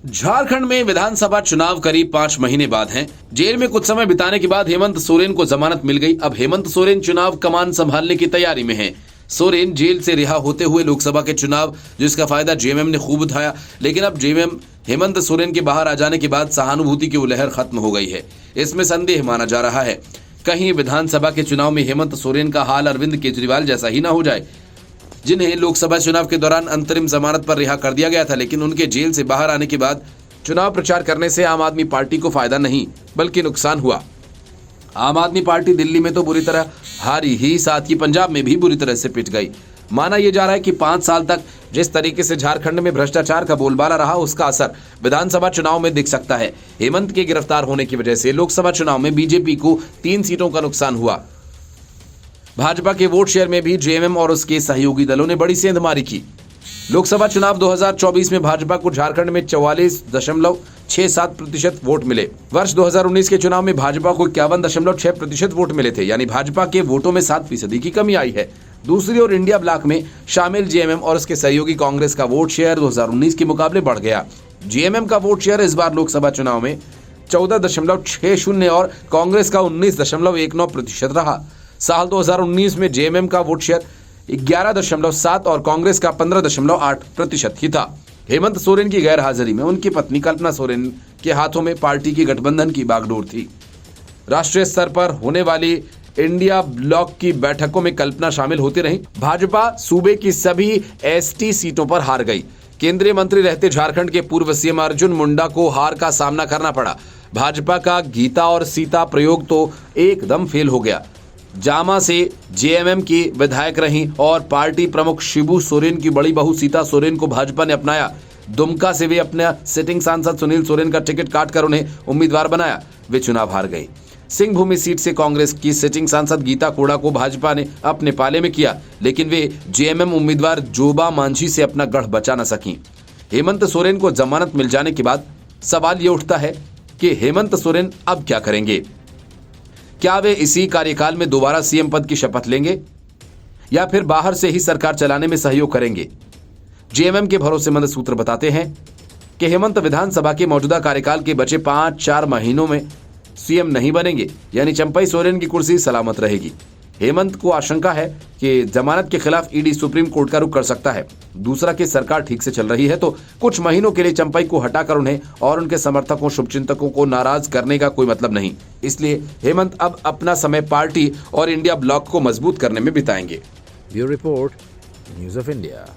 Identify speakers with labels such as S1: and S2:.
S1: झारखंड में विधानसभा चुनाव करीब 5 महीने बाद हैं। जेल में कुछ समय बिताने के बाद हेमंत सोरेन को जमानत मिल गई। अब हेमंत सोरेन चुनाव कमान संभालने की तैयारी में हैं। सोरेन जेल से रिहा होते हुए लोकसभा के चुनाव, जिसका फायदा जेएमएम ने खूब उठाया, लेकिन अब जेएमएम हेमंत सोरेन के बाहर आ जाने के बाद सहानुभूति की वो लहर खत्म हो गई है। इसमें संदेह माना जा रहा है कहीं विधानसभा के चुनाव में हेमंत सोरेन का हाल अरविंद केजरीवाल जैसा ही ना हो जाए, जिन्हें लोकसभा चुनाव के दौरान अंतरिम जमानत पर रिहा कर दिया गया था, लेकिन उनके जेल से बाहर आने के बाद चुनाव प्रचार करने से आम आदमी पार्टी को फायदा नहीं बल्कि नुकसान हुआ। आम आदमी पार्टी दिल्ली में तो बुरी तरह हारी ही, साथ ही पंजाब में भी बुरी तरह से पिट गई। माना यह जा रहा है कि 5 साल तक जिस तरीके से झारखंड में भ्रष्टाचार का बोलबाला रहा, उसका असर विधानसभा चुनाव में दिख सकता है। हेमंत के गिरफ्तार होने की वजह से लोकसभा चुनाव में बीजेपी को 3 सीटों का नुकसान हुआ। भाजपा के वोट शेयर में भी जेएमएम और उसके सहयोगी दलों ने बड़ी सेंधमारी की। लोकसभा चुनाव 2024 में भाजपा को झारखंड में 44.67% वोट मिले। वर्ष 2019 के चुनाव में भाजपा को 51.6% वोट मिले थे, यानी भाजपा के वोटों में 7% की कमी आई है। दूसरी ओर इंडिया ब्लॉक में शामिल जेएमएम और उसके सहयोगी कांग्रेस का वोट शेयर 2019 के मुकाबले बढ़ गया। जेएमएम का वोट शेयर इस बार लोकसभा चुनाव में 14.60 और कांग्रेस का 19.19% रहा। साल 2019 में जेएमएम का वोट शेयर 11.7 और कांग्रेस का 15.8% ही था। हेमंत सोरेन की गैर हाजिरी में उनकी पत्नी कल्पना सोरेन के हाथों में पार्टी की गठबंधन की बागडोर थी। राष्ट्रीय स्तर पर होने वाली इंडिया ब्लॉक की बैठकों में कल्पना शामिल होती रही। भाजपा सूबे की सभी एसटी सीटों पर हार गई। केंद्रीय मंत्री रहते झारखंड के पूर्व सीएम अर्जुन मुंडा को हार का सामना करना पड़ा। भाजपा का गीता और सीता प्रयोग तो एकदम फेल हो गया। जामा से जेएमएम की विधायक रहीं और पार्टी प्रमुख शिबू सोरेन की बड़ी बहू सीता सोरेन को भाजपा ने अपनाया। दुमका से वे अपने सिटिंग सांसद सुनील सोरेन का टिकट काटकर उन्हें उम्मीदवार बनाया। वे चुनाव हार गई। सिंहभूमि सीट से कांग्रेस की सिटिंग सांसद गीता कोड़ा को भाजपा ने अपने पाले में किया, लेकिन वे जेएमएम उम्मीदवार जोबा मांझी से अपना गढ़ बचा न सकी। हेमंत सोरेन को जमानत मिल जाने के बाद सवाल ये उठता है कि हेमंत सोरेन अब क्या करेंगे? क्या वे इसी कार्यकाल में दोबारा सीएम पद की शपथ लेंगे या फिर बाहर से ही सरकार चलाने में सहयोग करेंगे? जेएमएम के भरोसेमंद सूत्र बताते हैं कि हेमंत विधानसभा के मौजूदा कार्यकाल के बचे 5-4 महीनों में सीएम नहीं बनेंगे, यानी चंपई सोरेन की कुर्सी सलामत रहेगी। हेमंत को आशंका है कि जमानत के खिलाफ ईडी सुप्रीम कोर्ट का रुख कर सकता है। दूसरा कि सरकार ठीक से चल रही है तो कुछ महीनों के लिए चंपई को हटाकर उन्हें और उनके समर्थकों शुभचिंतकों को नाराज करने का कोई मतलब नहीं। इसलिए हेमंत अब अपना समय पार्टी और इंडिया ब्लॉक को मजबूत करने में बिताएंगे।
S2: Bureau report, news of India.